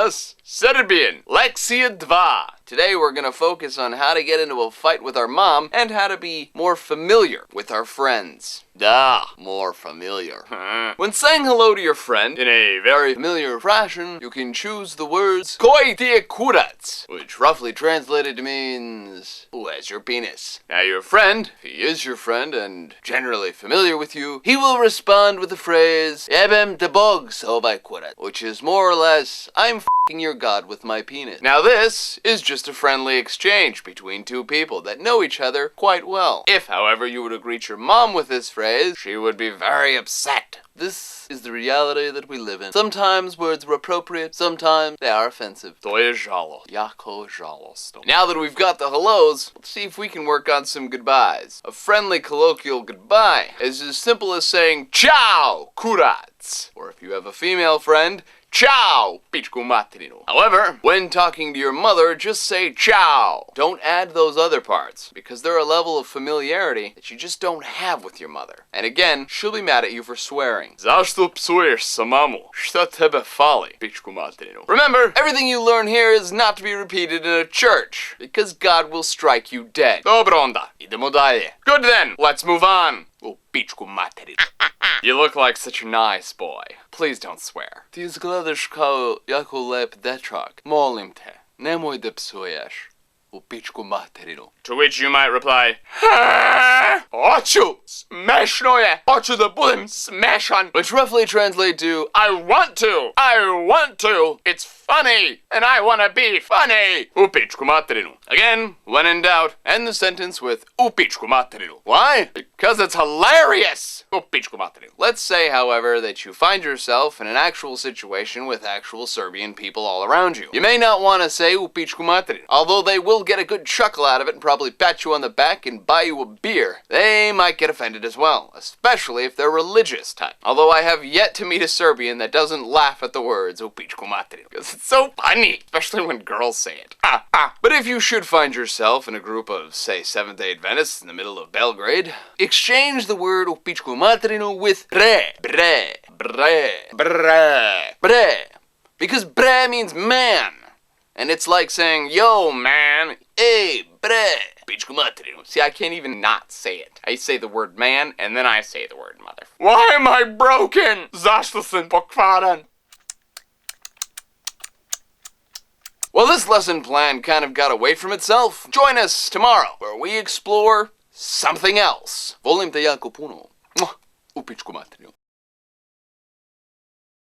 nas Serbian Lekcija 2. Today we're gonna focus on how to get into a fight with our mom and how to be more familiar with our friends. More familiar. When saying hello to your friend in a very familiar fashion, you can choose the words Koji ti je kurac, which roughly translated means, who has your penis? Now your friend, if he is your friend and generally familiar with you, he will respond with the phrase Jebem te bog ovaj kurac, which is more or less, I'm f***ing your god with my penis. Now this is just a friendly exchange between two people that know each other quite well. If, however, you were to greet your mom with this phrase, she would be very upset. This is the reality that we live in. Sometimes words are appropriate, sometimes they are offensive. To je žalo. Jako žalostno. Now that we've got the hellos, let's see if we can work on some goodbyes. A friendly colloquial goodbye is as simple as saying Ciao, kurac. Or if you have a female friend, Ciao, pičku materinu. However, when talking to your mother, just say ciao. Don't add those other parts, because they're a level of familiarity that you just don't have with your mother. And again, she'll be mad at you for swearing. Zašto psuješ sa mamu? Šta tebe fali, pičku materinu? Remember, everything you learn here is not to be repeated in a church, because God will strike you dead. Dobro onda, idemo dalje. Good then, let's move on. Oh, pičku materinu. You look like such a nice boy. Please don't swear. Ti izgledaš kao jako lep dečak. Molim te, nemoj da psuješ. U pičku materinu. To which you might reply, Hoću! Smešno je! Hoću da budem smešan! Which roughly translate to, I want to! I want to! It's funny! And I wanna be funny! U pičku materinu. Again, when in doubt, end the sentence with U pičku materinu. Why? Because it's hilarious! U pičku materinu. Let's say, however, that you find yourself in an actual situation with actual Serbian people all around you. You may not want to say U pičku materinu, although they will get a good chuckle out of it and probably pat you on the back and buy you a beer. They might get offended as well, especially if they're religious type. Although I have yet to meet a Serbian that doesn't laugh at the words U pičku materinu, because it's so funny, especially when girls say it. But if you should find yourself in a group of, say, Seventh-day Adventists in the middle of Belgrade, exchange the word U pičku materinu with bre, bre, bre, bre, bre, because bre means man. And it's like saying, yo, man, hey, bre, pičku materinu. See, I can't even not say it. I say the word man, and then I say the word mother. Why am I broken? Zašto sam pokvaran? Well, this lesson plan kind of got away from itself. Join us tomorrow, where we explore something else. Volim te jako puno. U pičku materinu.